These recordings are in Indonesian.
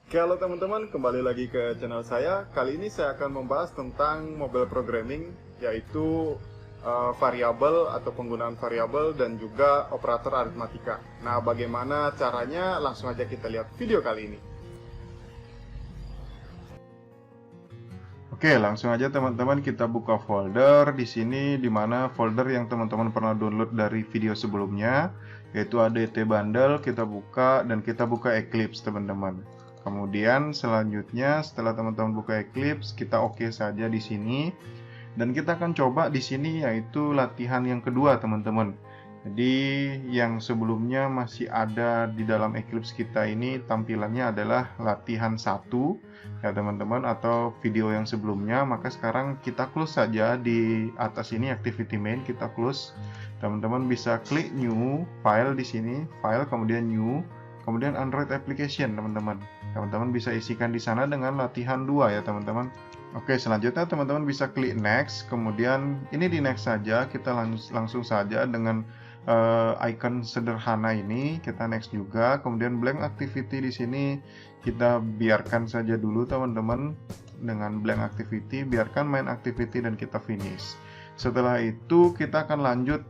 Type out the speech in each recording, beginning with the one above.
Halo teman-teman, kembali lagi ke channel saya. Kali ini saya akan membahas tentang mobile programming, yaitu variabel atau penggunaan variabel dan juga operator aritmatika. Nah, bagaimana caranya? Langsung aja kita lihat video kali ini. Oke, langsung aja teman-teman kita buka folder di sini, di mana folder yang teman-teman pernah download dari video sebelumnya, yaitu ADT Bundle. Kita buka dan kita buka Eclipse teman-teman. Kemudian selanjutnya setelah teman-teman buka Eclipse, kita oke saja di sini. Dan kita akan coba di sini yaitu latihan yang kedua teman-teman. Jadi yang sebelumnya masih ada di dalam Eclipse kita ini tampilannya adalah latihan 1 ya teman-teman, atau video yang sebelumnya. Maka sekarang kita close saja di atas ini activity main, kita close. Teman-teman bisa klik new file di sini, file kemudian new, kemudian Android application teman-teman. Teman-teman bisa isikan di sana dengan latihan 2 ya teman-teman. Oke, selanjutnya teman-teman bisa klik next, kemudian ini di next saja, kita langsung saja dengan icon sederhana ini, kita next juga. Kemudian blank activity di sini kita biarkan saja dulu teman-teman, dengan blank activity, biarkan main activity dan kita finish. Setelah itu kita akan lanjut,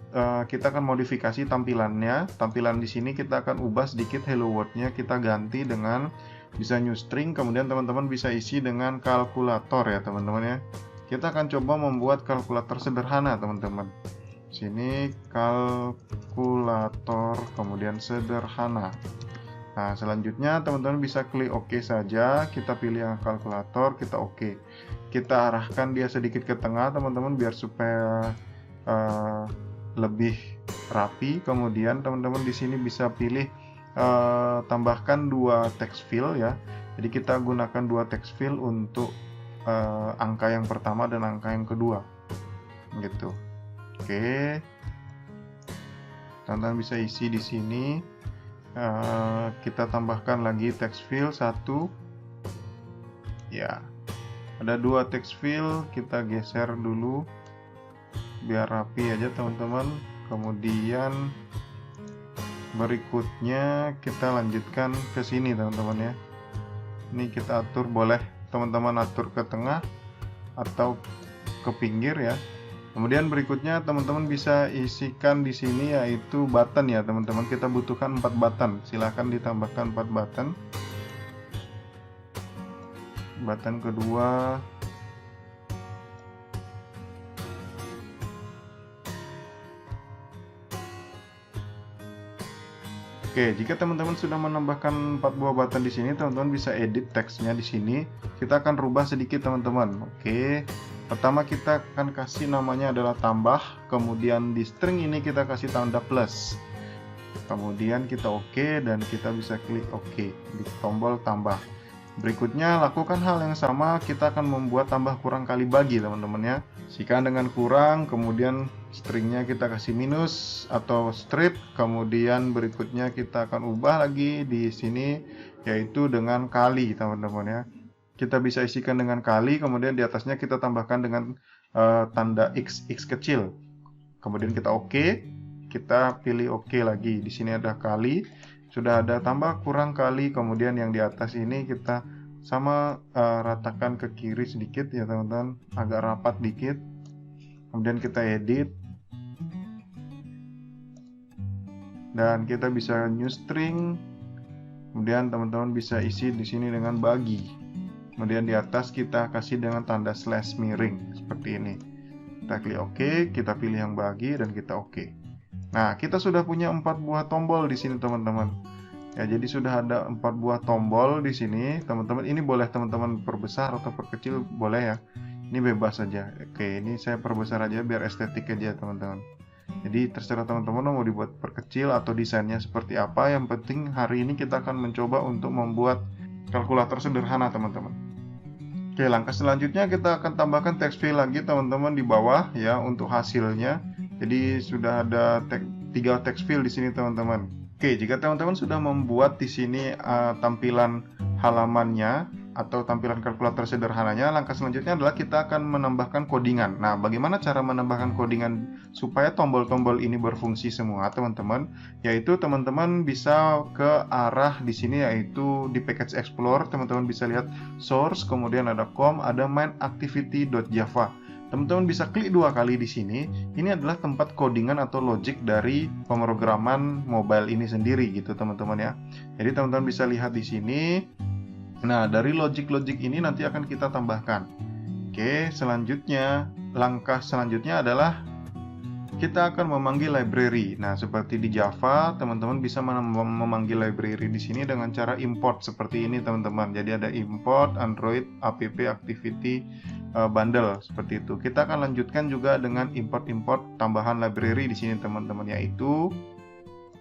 kita akan modifikasi tampilannya. Tampilan di sini kita akan ubah sedikit, hello world-nya kita ganti dengan bisa new string, kemudian teman-teman bisa isi dengan kalkulator ya teman-teman ya. Kita akan coba membuat kalkulator sederhana teman-teman. Sini kalkulator kemudian sederhana. Nah, selanjutnya teman-teman bisa klik OK saja, kita pilih yang kalkulator, kita OK. Kita arahkan dia sedikit ke tengah teman-teman biar supaya lebih rapi. Kemudian teman-teman di sini bisa pilih tambahkan 2 text field ya. Jadi kita gunakan 2 text field untuk angka yang pertama dan angka yang kedua. Gitu. Oke. Teman-teman bisa isi di sini. Kita tambahkan lagi text field 1. Ya. Ada 2 text field, kita geser dulu biar rapi aja teman-teman. Kemudian berikutnya kita lanjutkan ke sini teman-teman ya. Ini kita atur, boleh teman-teman atur ke tengah atau ke pinggir ya. Kemudian berikutnya teman-teman bisa isikan di sini yaitu button ya teman-teman. Kita butuhkan 4 button. Silahkan ditambahkan 4 button. Button kedua. Oke, jika teman-teman sudah menambahkan 4 buah button di sini, teman-teman bisa edit teksnya di sini. Kita akan rubah sedikit teman-teman. Oke. Pertama kita akan kasih namanya adalah tambah, kemudian di string ini kita kasih tanda plus. Kemudian kita oke dan kita bisa klik oke di tombol tambah. Berikutnya lakukan hal yang sama, kita akan membuat tambah kurang kali bagi teman-teman ya. Isikan dengan kurang, kemudian stringnya kita kasih minus atau strip, kemudian berikutnya kita akan ubah lagi di sini yaitu dengan kali teman-teman ya. Kita bisa isikan dengan kali, kemudian di atasnya kita tambahkan dengan tanda x kecil. Kemudian kita oke, kita pilih oke lagi. Di sini ada kali, sudah ada tambah kurang kali, kemudian yang di atas ini kita sama ratakan ke kiri sedikit ya teman-teman, agak rapat dikit. Kemudian kita edit. Dan kita bisa new string. Kemudian teman-teman bisa isi di sini dengan bagi. Kemudian di atas kita kasih dengan tanda slash miring seperti ini. Kita klik OK, kita pilih yang bagi dan kita OK. Nah, kita sudah punya 4 buah tombol di sini teman-teman. Ya, jadi sudah ada 4 buah tombol di sini, teman-teman. Ini boleh teman-teman perbesar atau perkecil, boleh ya. Ini bebas saja. Oke, ini saya perbesar aja biar estetik aja teman-teman. Jadi terserah teman-teman mau dibuat perkecil atau desainnya seperti apa. Yang penting hari ini kita akan mencoba untuk membuat kalkulator sederhana teman-teman. Oke, langkah selanjutnya kita akan tambahkan text field lagi teman-teman di bawah ya untuk hasilnya. Jadi sudah ada 3 text field di sini teman-teman. Oke, jika teman-teman sudah membuat di sini tampilan halamannya, atau tampilan kalkulator sederhananya, langkah selanjutnya adalah kita akan menambahkan codingan. Nah, bagaimana cara menambahkan codingan supaya tombol-tombol ini berfungsi semua, teman-teman? Yaitu teman-teman bisa ke arah di sini, yaitu di Package Explorer, teman-teman bisa lihat source, kemudian ada com, ada main activity.java. Teman-teman bisa klik 2 kali di sini. Ini adalah tempat codingan atau logic dari pemrograman mobile ini sendiri gitu, teman-teman ya. Jadi teman-teman bisa lihat di sini. Nah, dari logic-logic ini nanti akan kita tambahkan. Oke, selanjutnya, langkah selanjutnya adalah kita akan memanggil library. Nah, seperti di Java, teman-teman bisa memanggil library di sini dengan cara import seperti ini, teman-teman. Jadi ada import Android app activity bundle seperti itu. Kita akan lanjutkan juga dengan import tambahan library di sini, teman-teman, yaitu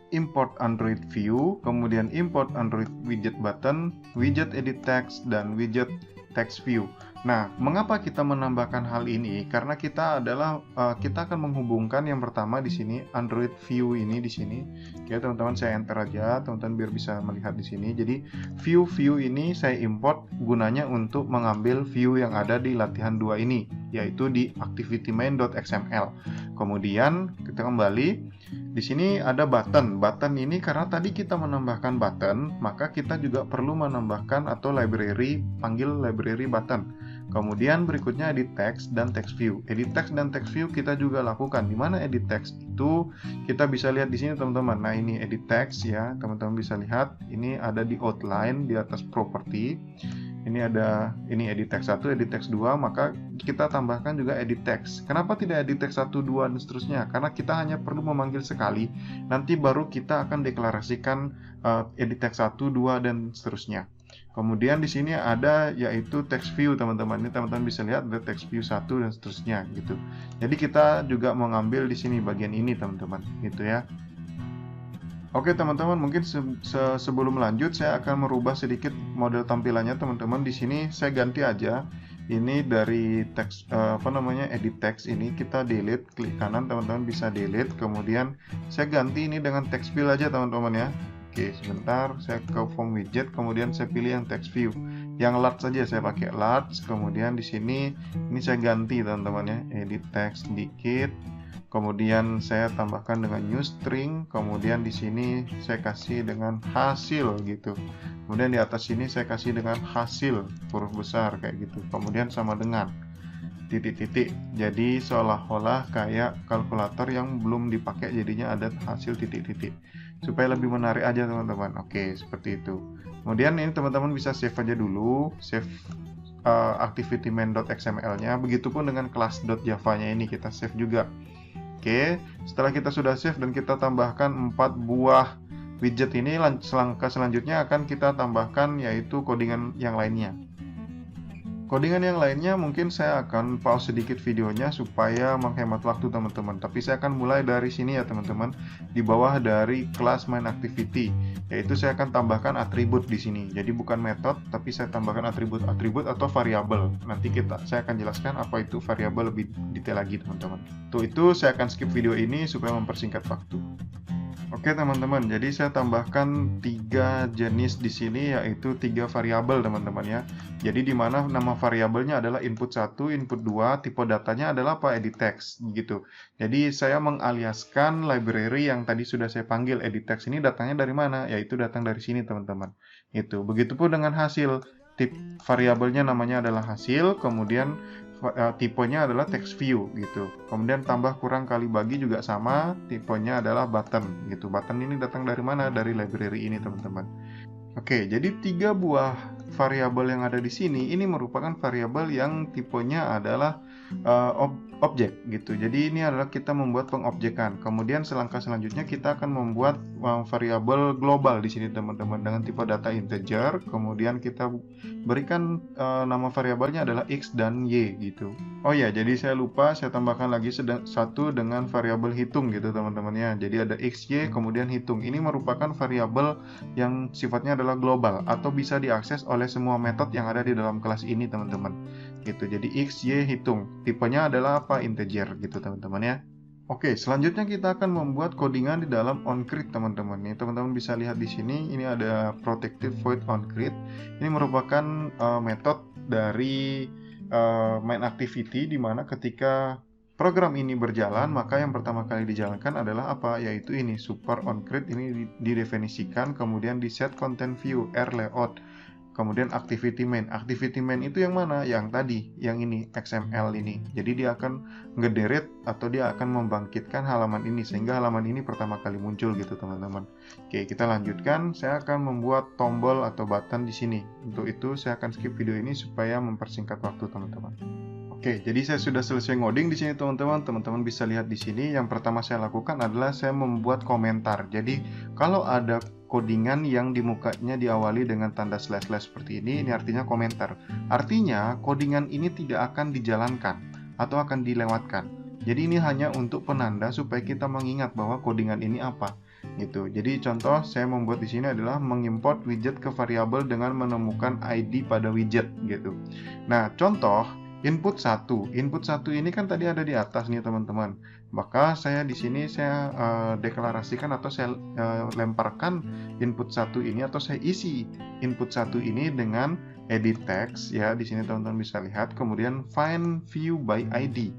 import Android view, kemudian import Android widget button, widget edit text, dan widget text view. Nah, mengapa kita menambahkan hal ini? Karena kita akan menghubungkan yang pertama di sini Android view ini di sini. Ya, teman-teman, saya enter aja, teman-teman biar bisa melihat di sini. Jadi view ini saya import gunanya untuk mengambil view yang ada di latihan 2 ini, yaitu di activity-main.xml. Kemudian kita kembali. Di sini ada button. Button ini karena tadi kita menambahkan button, maka kita juga perlu menambahkan atau panggil library button. Kemudian berikutnya edit text dan text view. Edit text dan text view kita juga lakukan. Di mana edit text itu kita bisa lihat di sini, teman-teman. Nah, ini edit text ya, teman-teman bisa lihat. Ini ada di outline di atas property. Ini edit text 1, edit text 2, maka kita tambahkan juga edit text. Kenapa tidak edit text 1, 2 dan seterusnya? Karena kita hanya perlu memanggil sekali, nanti baru kita akan deklarasikan edit text 1, 2 dan seterusnya. Kemudian di sini ada yaitu text view, teman-teman. Ini teman-teman bisa lihat ada text view 1 dan seterusnya gitu. Jadi kita juga mengambil di sini bagian ini, teman-teman, gitu ya. Oke, teman-teman, mungkin sebelum lanjut saya akan merubah sedikit model tampilannya, teman-teman. Di sini saya ganti aja. Ini dari teks edit text ini kita delete, klik kanan, teman-teman bisa delete. Kemudian saya ganti ini dengan text fill aja, teman-teman ya. Oke, sebentar, saya ke form widget, kemudian saya pilih yang text view. Yang large saja saya pakai large. Kemudian di sini ini saya ganti, teman-teman ya, edit text sedikit. Kemudian saya tambahkan dengan new string, kemudian di sini saya kasih dengan hasil gitu. Kemudian di atas sini saya kasih dengan hasil huruf besar kayak gitu. Kemudian sama dengan titik-titik. Jadi seolah-olah kayak kalkulator yang belum dipakai, jadinya ada hasil titik-titik. Supaya lebih menarik aja, teman-teman. Oke, seperti itu. Kemudian ini teman-teman bisa save aja dulu, save activity-main.xml-nya. Begitupun dengan class.java-nya ini kita save juga. Oke, setelah kita sudah save dan kita tambahkan 4 buah widget ini, langkah selanjutnya akan kita tambahkan yaitu codingan yang lainnya. Codingan yang lainnya mungkin saya akan pause sedikit videonya supaya menghemat waktu, teman-teman. Tapi saya akan mulai dari sini ya, teman-teman. Di bawah dari class main activity, yaitu saya akan tambahkan atribut di sini. Jadi bukan metode, tapi saya tambahkan atribut atau variabel. Nanti saya akan jelaskan apa itu variabel lebih detail lagi, teman-teman. Tuh, itu saya akan skip video ini supaya mempersingkat waktu. Oke, teman-teman, jadi saya tambahkan 3 jenis di sini, yaitu 3 variabel, teman-teman ya. Jadi di mana nama variabelnya adalah input 1, input 2, tipe datanya adalah apa? Edit text gitu. Jadi saya mengaliaskan library yang tadi sudah saya panggil edit text ini, datangnya dari mana? Yaitu datang dari sini, teman-teman. Itu. Begitupun dengan hasil. Tip variabelnya namanya adalah hasil, kemudian tipenya adalah text view gitu. Kemudian tambah kurang kali bagi juga sama, tipenya adalah button gitu. Button ini datang dari mana? Dari library ini, teman-teman. Oke, jadi 3 buah variabel yang ada di sini ini merupakan variabel yang tipenya adalah objek gitu. Jadi ini adalah kita membuat pengobjekan. Kemudian selangkah selanjutnya kita akan membuat variabel global di sini, teman-teman, dengan tipe data integer. Kemudian kita berikan nama variabelnya adalah x dan y gitu. Oh ya, jadi saya lupa, saya tambahkan lagi satu dengan variabel hitung gitu, teman-teman ya. Jadi ada x, y, kemudian hitung. Ini merupakan variabel yang sifatnya adalah global atau bisa diakses oleh semua metode yang ada di dalam kelas ini, teman-teman. Gitu. Jadi x, y, hitung. Tipenya adalah apa? Integer gitu, teman-teman ya. Oke, selanjutnya kita akan membuat codingan di dalam onCreate, teman-teman. Nih, teman-teman bisa lihat di sini, ini ada protective void onCreate. Ini merupakan metode dari main activity, di mana ketika program ini berjalan, maka yang pertama kali dijalankan adalah apa? Yaitu ini, super onCreate ini didefinisikan, kemudian di set content view, R layout. Kemudian activity main. Activity main itu yang mana? Yang tadi, yang ini, XML ini. Jadi dia akan ngederate atau dia akan membangkitkan halaman ini sehingga halaman ini pertama kali muncul gitu, teman-teman. Oke, kita lanjutkan. Saya akan membuat tombol atau button di sini. Untuk itu saya akan skip video ini supaya mempersingkat waktu, teman-teman. Oke, jadi saya sudah selesai ngoding di sini, teman-teman. Teman-teman bisa lihat di sini. Yang pertama saya lakukan adalah saya membuat komentar. Jadi kalau ada codingan yang di mukanya diawali dengan tanda slash seperti ini artinya komentar. Artinya codingan ini tidak akan dijalankan atau akan dilewatkan. Jadi ini hanya untuk penanda supaya kita mengingat bahwa codingan ini apa. Gitu. Jadi contoh saya membuat di sini adalah mengimport widget ke variabel dengan menemukan ID pada widget gitu. Nah, contoh input 1. Input 1 ini kan tadi ada di atas nih, teman-teman. Maka saya di sini saya deklarasikan atau saya lemparkan input 1 ini atau saya isi input 1 ini dengan edit text ya. Di sini teman-teman bisa lihat, kemudian find view by ID.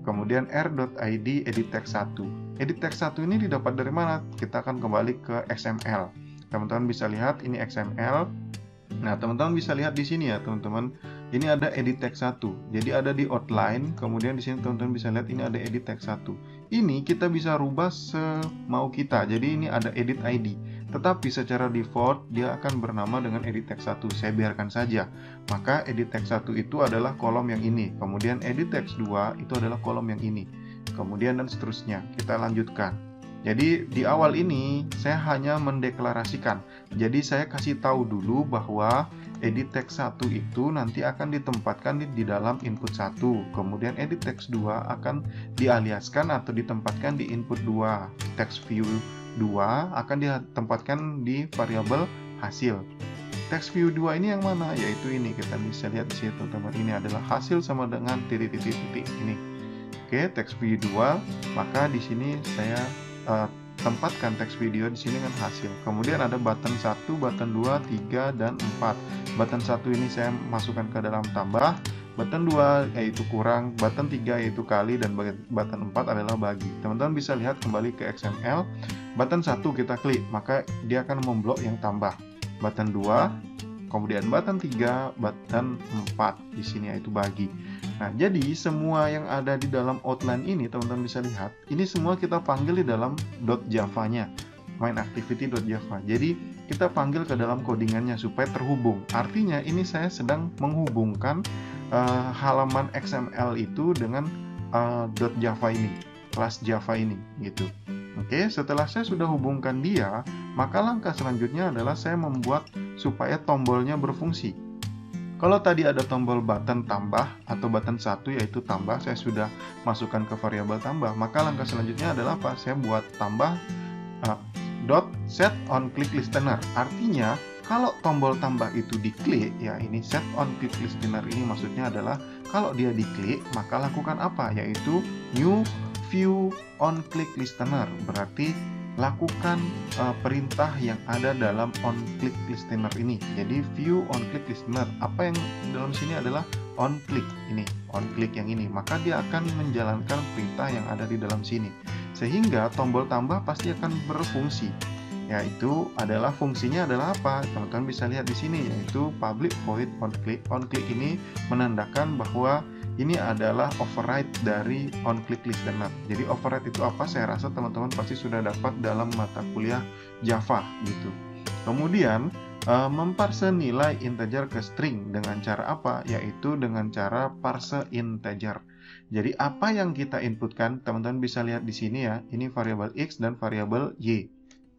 Kemudian r.id edit text 1. Edit text 1 ini didapat dari mana? Kita akan kembali ke XML. Teman-teman bisa lihat ini XML. Nah, teman-teman bisa lihat di sini ya, teman-teman. Ini ada edit text 1. Jadi ada di outline, kemudian di sini teman-teman bisa lihat ini ada edit text 1. Ini kita bisa rubah semau kita. Jadi ini ada edit ID. Tetapi secara default dia akan bernama dengan edit text 1. Saya biarkan saja. Maka edit text 1 itu adalah kolom yang ini. Kemudian edit text 2 itu adalah kolom yang ini. Kemudian dan seterusnya. Kita lanjutkan. Jadi di awal ini saya hanya mendeklarasikan. Jadi saya kasih tahu dulu bahwa edit text 1 itu nanti akan ditempatkan di dalam input 1. Kemudian edit text 2 akan dialiaskan atau ditempatkan di input 2. Text view 2 akan ditempatkan di variabel hasil. Text view 2 ini yang mana? Yaitu ini, kita bisa lihat di situ, teman-teman. Ini adalah hasil sama dengan titik-titik ini. Oke, text view 2, maka di sini saya tempatkan teks video di sini dengan hasil. Kemudian ada button 1, button 2, 3, dan 4. Button 1 ini saya masukkan ke dalam tambah, button 2 yaitu kurang, button 3 yaitu kali, dan button 4 adalah bagi. Teman-teman bisa lihat kembali ke XML. Button 1 kita klik, maka dia akan memblok yang tambah. Button 2, kemudian button 3, button 4 di sini yaitu bagi. Nah, jadi semua yang ada di dalam outline ini, teman-teman bisa lihat, ini semua kita panggil di dalam .java-nya, main activity.java. Jadi, kita panggil ke dalam codingannya supaya terhubung. Artinya, ini saya sedang menghubungkan halaman XML itu dengan .java ini, kelas Java ini, gitu. Oke, setelah saya sudah hubungkan dia, maka langkah selanjutnya adalah saya membuat supaya tombolnya berfungsi. Kalau tadi ada tombol button tambah atau button 1 yaitu tambah, saya sudah masukkan ke variabel tambah, maka langkah selanjutnya adalah apa? Saya buat tambah dot set on click listener. Artinya kalau tombol tambah itu diklik, ya ini set on click listener ini maksudnya adalah kalau dia diklik maka lakukan apa? Yaitu new view on click listener. Berarti lakukan perintah yang ada dalam on click listener ini. Jadi view on click listener, apa yang dalam sini adalah on click ini, on click yang ini, maka dia akan menjalankan perintah yang ada di dalam sini, sehingga tombol tambah pasti akan berfungsi. Yaitu adalah fungsinya adalah apa? Teman-teman bisa lihat di sini, yaitu public void on click. On click ini menandakan bahwa ini adalah override dari on click listener. Jadi override itu apa? Saya rasa teman-teman pasti sudah dapat dalam mata kuliah Java gitu. Kemudian memparse nilai integer ke string dengan cara apa? Yaitu dengan cara parse integer. Jadi apa yang kita inputkan, teman-teman bisa lihat di sini ya. Ini variabel x dan variabel y.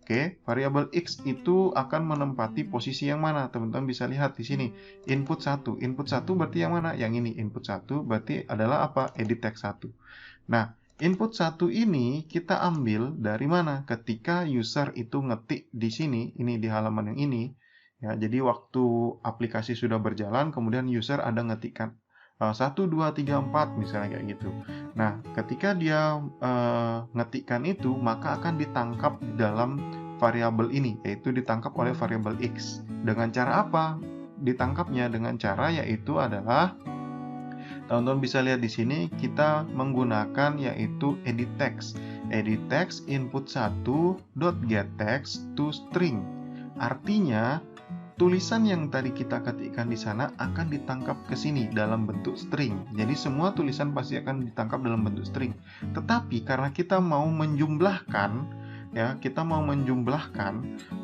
Oke, variabel x itu akan menempati posisi yang mana? Teman-teman bisa lihat di sini. Input 1. Input 1 berarti yang mana? Yang ini. Input 1 berarti adalah apa? Edit text 1. Nah, input 1 ini kita ambil dari mana? Ketika user itu ngetik di sini, ini di halaman yang ini. Ya, jadi waktu aplikasi sudah berjalan, kemudian user ada ngetikkan 1, 2, 3, 4 misalnya kayak gitu. Nah, ketika dia ngetikkan itu, maka akan ditangkap dalam variabel ini, yaitu ditangkap oleh variabel X. Dengan cara apa? Ditangkapnya dengan cara yaitu adalah teman-teman bisa lihat di sini kita menggunakan yaitu edit text. Edit text input 1 .get text to string. Artinya tulisan yang tadi kita ketikkan di sana akan ditangkap ke sini dalam bentuk string. Jadi semua tulisan pasti akan ditangkap dalam bentuk string. Tetapi karena kita mau menjumlahkan, ya,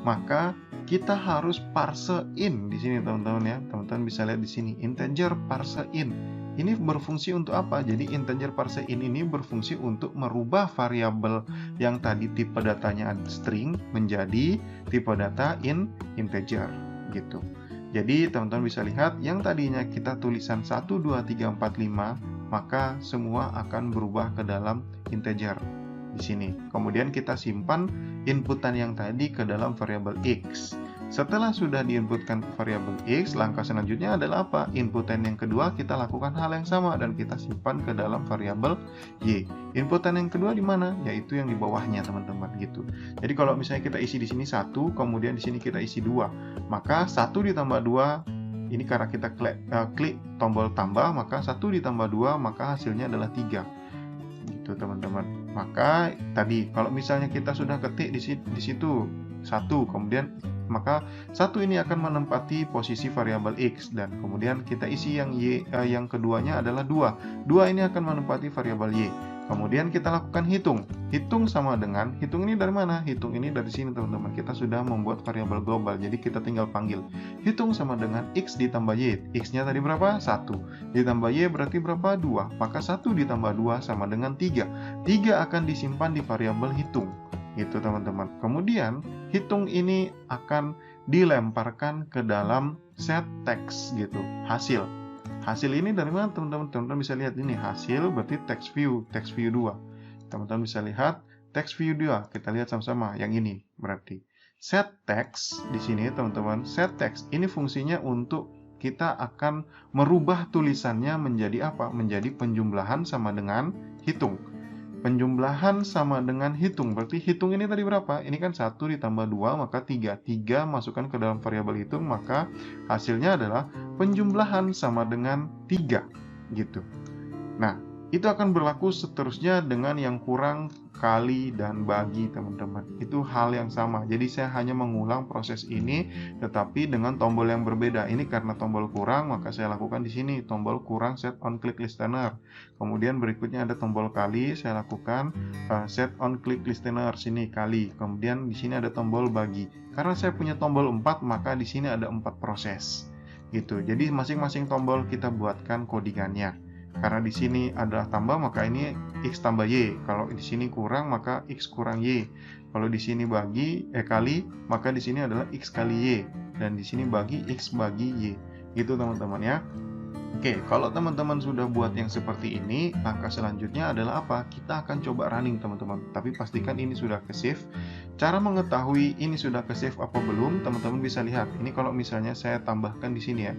maka kita harus parse in di sini teman-teman ya. Teman-teman bisa lihat di sini integer parse in. Ini berfungsi untuk apa? Jadi integer parse in ini berfungsi untuk merubah variabel yang tadi tipe datanya string menjadi tipe data integer gitu. Jadi teman-teman bisa lihat yang tadinya kita tulisan 1, 2, 3, 4, 5, maka semua akan berubah ke dalam integer di sini. Kemudian kita simpan inputan yang tadi ke dalam variabel X. Setelah sudah diinputkan ke variabel X, langkah selanjutnya adalah apa? Inputan yang kedua kita lakukan hal yang sama dan kita simpan ke dalam variabel Y. Inputan yang kedua di mana? Yaitu yang di bawahnya teman-teman gitu. Jadi kalau misalnya kita isi di sini 1, kemudian di sini kita isi 2, maka 1 ditambah 2, ini karena kita klik tombol tambah, maka 1 ditambah 2, maka hasilnya adalah 3. Gitu teman-teman. Maka tadi kalau misalnya kita sudah ketik di situ 1, kemudian maka 1 ini akan menempati posisi variabel X dan kemudian kita isi yang Y, yang keduanya adalah 2. 2 ini akan menempati variabel Y. Kemudian kita lakukan hitung. Hitung sama dengan, hitung ini dari mana? Hitung ini dari sini teman-teman. Kita sudah membuat variabel global, jadi kita tinggal panggil. Hitung sama dengan X ditambah Y. X-nya tadi berapa? 1. Ditambah Y berarti berapa? 2. Maka 1 ditambah 2 sama dengan 3. 3 akan disimpan di variabel hitung. Gitu teman-teman. Kemudian hitung ini akan dilemparkan ke dalam set text gitu, hasil. Hasil ini dari mana teman-teman? Teman-teman bisa lihat ini hasil berarti text view 2. Teman-teman bisa lihat text view 2. Kita lihat sama-sama yang ini berarti set text di sini teman-teman. Set text ini fungsinya untuk kita akan merubah tulisannya menjadi apa? Menjadi penjumlahan sama dengan hitung. Penjumlahan sama dengan hitung. Berarti hitung ini tadi berapa? Ini kan 1 ditambah 2 maka 3. 3 masukkan ke dalam variabel hitung, maka hasilnya adalah penjumlahan sama dengan 3 gitu. Nah, itu akan berlaku seterusnya dengan yang kurang, kali, dan bagi teman-teman. Itu hal yang sama. Jadi saya hanya mengulang proses ini tetapi dengan tombol yang berbeda. Ini karena tombol kurang maka saya lakukan di sini tombol kurang set on click listener. Kemudian berikutnya ada tombol kali, saya lakukan set on click listener sini kali. Kemudian di sini ada tombol bagi. Karena saya punya tombol 4 maka di sini ada 4 proses. Gitu. Jadi masing-masing tombol kita buatkan codingannya. Karena di sini adalah tambah maka ini X tambah Y. Kalau di sini kurang maka X kurang Y. Kalau di sini kali maka di sini adalah X kali Y. Dan di sini bagi X bagi Y. Gitu teman-teman ya. Oke, kalau teman-teman sudah buat yang seperti ini, langkah selanjutnya adalah apa? Kita akan coba running teman-teman. Tapi pastikan ini sudah ke save. Cara mengetahui ini sudah ke save apa belum, teman-teman bisa lihat. Ini kalau misalnya saya tambahkan di sini ya.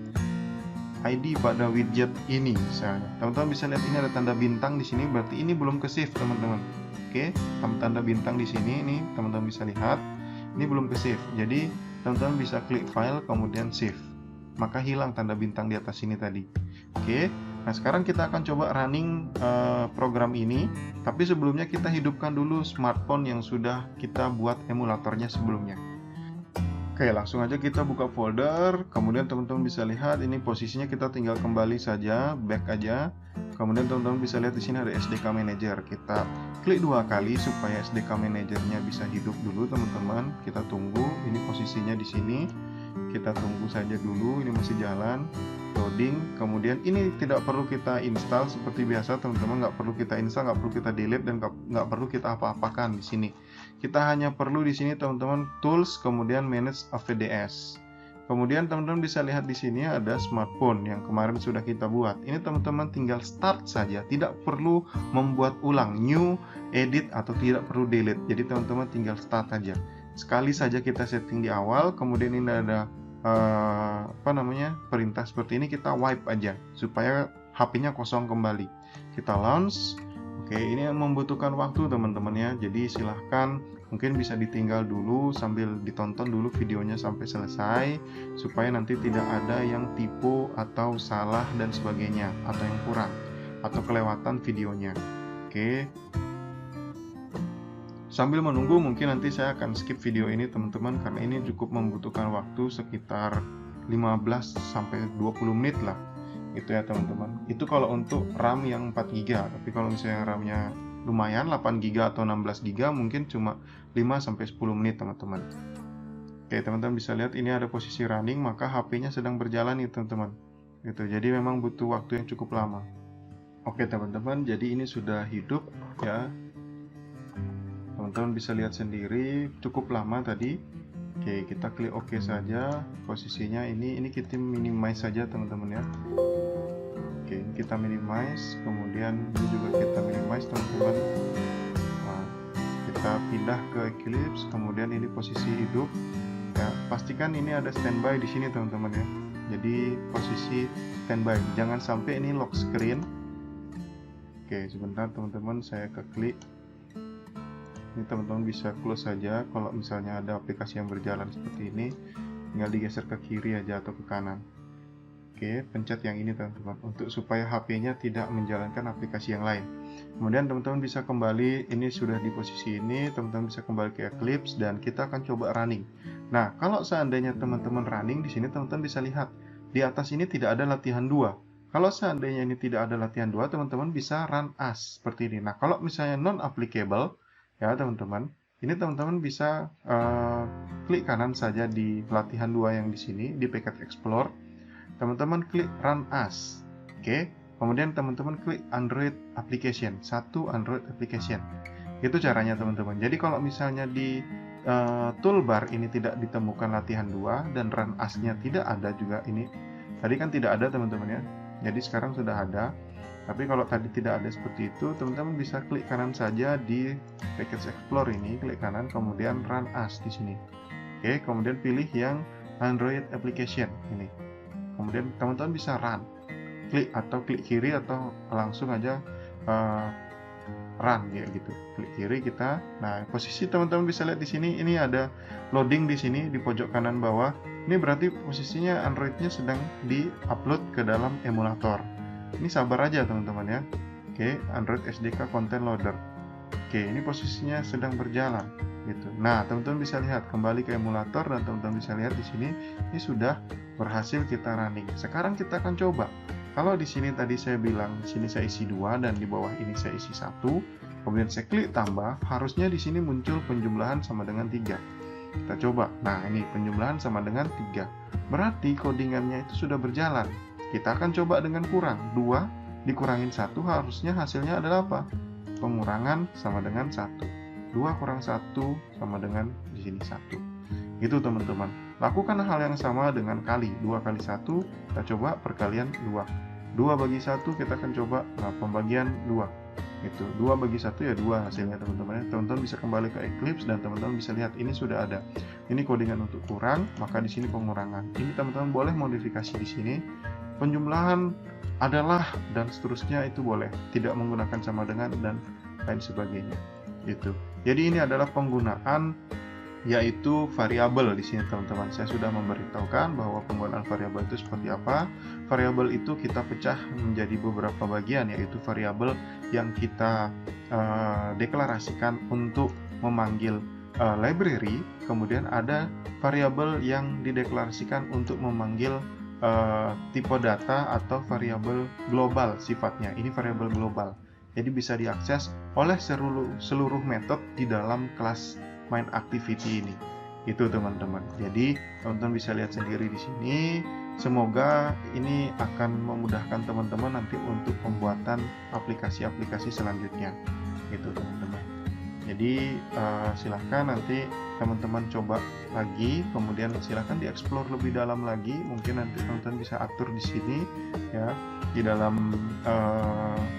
ID pada widget ini misalnya. Teman-teman bisa lihat ini ada tanda bintang di sini, berarti ini belum ke save teman-teman. Oke, tanda bintang di sini ini teman-teman bisa lihat ini belum ke save. Jadi teman-teman bisa klik file kemudian save. Maka hilang tanda bintang di atas sini tadi. Oke. Nah, sekarang kita akan coba running program ini, tapi sebelumnya kita hidupkan dulu smartphone yang sudah kita buat emulatornya sebelumnya. Oke, langsung aja kita buka folder. Kemudian teman-teman bisa lihat ini posisinya kita tinggal kembali saja, back aja. Kemudian teman-teman bisa lihat di sini ada SDK Manager. Kita klik 2 kali supaya SDK Manager-nya bisa hidup dulu, teman-teman. Kita tunggu. Ini posisinya di sini. Kita tunggu saja dulu. Ini masih jalan. Loading. Kemudian ini tidak perlu kita install seperti biasa, teman-teman. Nggak perlu kita install, nggak perlu kita delete, dan nggak perlu kita apa-apakan di sini. Kita hanya perlu di sini teman-teman tools, kemudian manage AVDS. Kemudian teman-teman bisa lihat di sini ada smartphone yang kemarin sudah kita buat. Ini teman-teman tinggal start saja, tidak perlu membuat ulang new, edit atau tidak perlu delete. Jadi teman-teman tinggal start saja. Sekali saja kita setting di awal, kemudian ini ada perintah seperti ini, kita wipe aja supaya HP-nya kosong kembali. Kita launch. Oke, ini membutuhkan waktu teman-teman ya. Jadi silahkan mungkin bisa ditinggal dulu sambil ditonton dulu videonya sampai selesai supaya nanti tidak ada yang tipu atau salah dan sebagainya, atau yang kurang atau kelewatan videonya. Oke. Sambil menunggu mungkin nanti saya akan skip video ini teman-teman karena ini cukup membutuhkan waktu sekitar 15 sampai 20 menit lah. Itu ya teman-teman. Itu kalau untuk RAM yang 4 GB, tapi kalau misalnya RAM-nya lumayan 8 GB atau 16 GB mungkin cuma 5 sampai 10 menit teman-teman. Oke, teman-teman bisa lihat ini ada posisi running, maka HP-nya sedang berjalan nih teman-teman. Gitu. Jadi memang butuh waktu yang cukup lama. Oke, teman-teman, jadi ini sudah hidup ya. Teman-teman bisa lihat sendiri cukup lama tadi. Oke, kita klik OK saja. Posisinya ini kita minimize saja teman-teman ya. Oke, ini kita minimize, kemudian ini juga kita minimize teman-teman. Nah, kita pindah ke Eclipse, kemudian ini posisi hidup. Ya, pastikan ini ada standby di sini teman-teman ya. Jadi posisi standby, jangan sampai ini lock screen. Oke, sebentar teman-teman, saya ke klik. Ini teman-teman bisa close saja. Kalau misalnya ada aplikasi yang berjalan seperti ini, tinggal digeser ke kiri aja atau ke kanan. Oke, pencet yang ini teman-teman untuk supaya HP-nya tidak menjalankan aplikasi yang lain. Kemudian teman-teman bisa kembali, ini sudah di posisi ini, teman-teman bisa kembali ke Eclipse dan kita akan coba running. Nah, kalau seandainya teman-teman running di sini, teman-teman bisa lihat di atas ini tidak ada latihan 2. Kalau seandainya ini tidak ada latihan 2, teman-teman bisa run as seperti ini. Nah, kalau misalnya non applicable ya teman-teman, ini teman-teman bisa klik kanan saja di latihan 2 yang di sini di packet explore. Teman-teman klik run as. Oke, kemudian teman-teman klik Android application, satu Android application. Itu caranya teman-teman. Jadi kalau misalnya di toolbar ini tidak ditemukan latihan 2 dan run as-nya tidak ada juga ini. Tadi kan tidak ada teman-teman ya. Jadi sekarang sudah ada. Tapi kalau tadi tidak ada seperti itu, teman-teman bisa klik kanan saja di package explore ini, klik kanan, kemudian run as di sini. Oke, kemudian pilih yang Android application ini. Kemudian teman-teman bisa run, klik atau klik kiri atau langsung aja run ya gitu. Klik kiri kita. Nah, posisi teman-teman bisa lihat di sini, ini ada loading di sini di pojok kanan bawah. Ini berarti posisinya Android-nya sedang di-upload ke dalam emulator. Ini sabar aja teman-teman ya. Oke, Android SDK Content Loader. Oke, ini posisinya sedang berjalan gitu. Nah, teman-teman bisa lihat kembali ke emulator dan teman-teman bisa lihat di sini ini sudah berhasil kita running. Sekarang kita akan coba. Kalau di sini tadi saya bilang di sini saya isi 2 dan di bawah ini saya isi 1, kemudian saya klik tambah, harusnya di sini muncul penjumlahan sama dengan 3. Kita coba. Nah, ini penjumlahan sama dengan 3. Berarti codingannya itu sudah berjalan. Kita akan coba dengan kurang 2 dikurangin 1, harusnya hasilnya adalah apa? Pengurangan sama dengan 1. 2 kurang 1 sama dengan di sini 1. Gitu teman-teman. Lakukan hal yang sama dengan kali. 2 kali 1 kita coba perkalian 2. 2 bagi 1 kita akan coba pembagian 2. Itu 2 bagi 1 ya 2 hasilnya teman-teman. Teman-teman bisa kembali ke Eclipse dan teman-teman bisa lihat ini sudah ada. Ini codingan untuk kurang, maka di sini pengurangan. Ini teman-teman boleh modifikasi di sini. Penjumlahan adalah dan seterusnya itu boleh, tidak menggunakan sama dengan dan lain sebagainya. Gitu. Jadi ini adalah penggunaan yaitu variabel di sini teman-teman. Saya sudah memberitahukan bahwa penggunaan variabel itu seperti apa. Variabel itu kita pecah menjadi beberapa bagian, yaitu variabel yang kita deklarasikan untuk memanggil library, kemudian ada variabel yang dideklarasikan untuk memanggil tipe data atau variabel global sifatnya. Ini variabel global. Jadi bisa diakses oleh seluruh metode di dalam kelas main activity ini. Itu teman-teman. Jadi teman-teman bisa lihat sendiri di sini. Semoga ini akan memudahkan teman-teman nanti untuk pembuatan aplikasi-aplikasi selanjutnya. Gitu teman-teman. Jadi silahkan nanti teman-teman coba lagi, kemudian silahkan dieksplor lebih dalam lagi. Mungkin nanti teman-teman bisa atur di sini ya, di dalam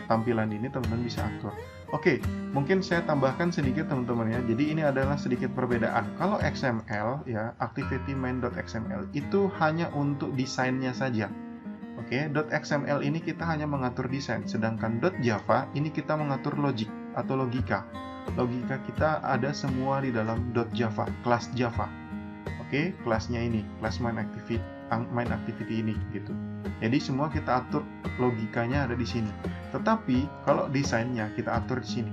tampilan ini teman-teman bisa atur. Oke, mungkin saya tambahkan sedikit teman-teman ya. Jadi ini adalah sedikit perbedaan. Kalau XML ya, activity main.xml itu hanya untuk desainnya saja. Oke, Oke, .xml ini kita hanya mengatur desain, sedangkan .java ini kita mengatur logic atau logika. Logika kita ada semua di dalam .java, kelas Java. Oke, kelasnya ini, kelas main activity ini gitu. Jadi semua kita atur logikanya ada di sini. Tetapi kalau desainnya kita atur di sini.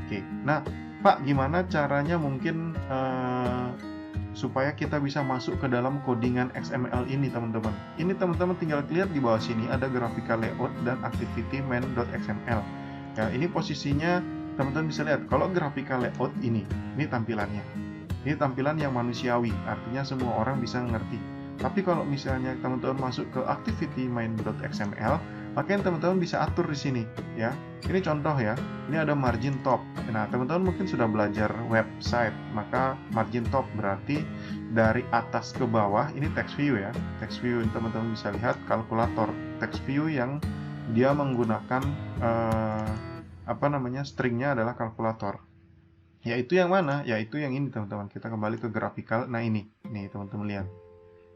Oke, nah Pak, gimana caranya mungkin supaya kita bisa masuk ke dalam codingan XML ini, teman-teman? Ini teman-teman tinggal lihat di bawah sini ada graphical layout dan activity main.xml. Ya, ini posisinya teman-teman bisa lihat. Kalau graphical layout ini tampilannya. Ini tampilan yang manusiawi, artinya semua orang bisa ngerti. Tapi kalau misalnya teman-teman masuk ke activity main.xml, maka teman-teman bisa atur di sini, ya. Ini contoh ya. Ini ada margin top. Nah, teman-teman mungkin sudah belajar website, maka margin top berarti dari atas ke bawah. Ini text view ya. Text view teman-teman bisa lihat kalkulator text view yang dia menggunakan stringnya adalah kalkulator. Yaitu yang mana? Yaitu yang ini, teman-teman. Kita kembali ke graphical. Nah, ini teman-teman lihat.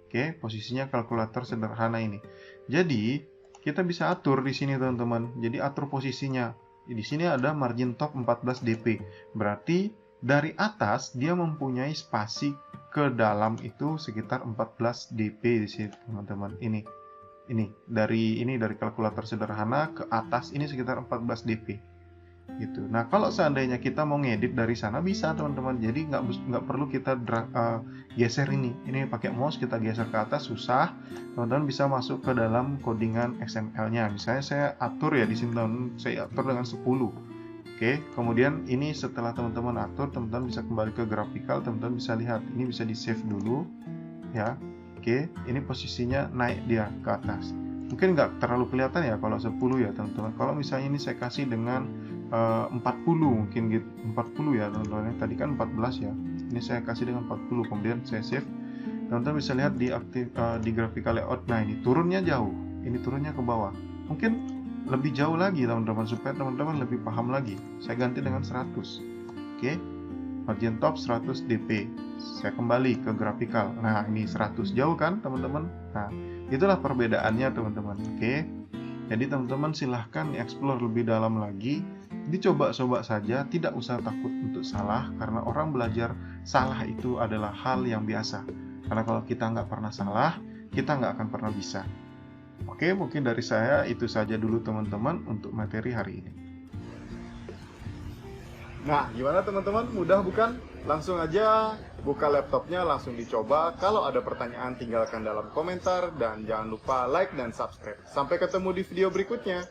Oke, posisinya kalkulator sederhana ini. Jadi kita bisa atur di sini, teman-teman. Jadi atur posisinya. Di sini ada margin top 14 dp. Berarti dari atas dia mempunyai spasi ke dalam itu sekitar 14 dp di sini, teman-teman. Ini dari kalkulator sederhana ke atas ini sekitar 14 dp. Gitu. Nah, kalau seandainya kita mau ngedit dari sana bisa, teman-teman. Jadi nggak perlu kita geser ini pakai mouse kita geser ke atas susah. Teman-teman bisa masuk ke dalam codingan XML-nya. Misalnya saya atur ya di sini, teman-teman, saya atur dengan 10. Oke, kemudian ini setelah teman-teman atur, teman-teman bisa kembali ke graphical, teman-teman bisa lihat ini bisa di save dulu ya. Oke, ini posisinya naik dia ke atas. Mungkin nggak terlalu kelihatan ya kalau 10 ya, teman-teman. Kalau misalnya ini saya kasih dengan 40 mungkin gitu, 40 ya, teman-teman. Tadi kan 14 ya. Ini saya kasih dengan 40, kemudian saya save. Teman-teman bisa lihat di graphical layout. Nah, ini turunnya jauh. Ini turunnya ke bawah. Mungkin lebih jauh lagi, teman-teman, supaya teman-teman lebih paham lagi. Saya ganti dengan 100. Oke. Margin top 100 dp. Saya kembali ke graphical. Nah, ini 100 jauh kan, teman-teman? Nah, itulah perbedaannya, teman-teman. Oke. Jadi teman-teman silahkan explore lebih dalam lagi. Dicoba-coba saja, tidak usah takut untuk salah, karena orang belajar salah itu adalah hal yang biasa. Karena kalau kita nggak pernah salah, kita nggak akan pernah bisa. Oke, mungkin dari saya itu saja dulu, teman-teman, untuk materi hari ini. Nah, gimana teman-teman? Mudah bukan? Langsung aja buka laptopnya, langsung dicoba. Kalau ada pertanyaan, tinggalkan dalam komentar. Dan jangan lupa like dan subscribe. Sampai ketemu di video berikutnya.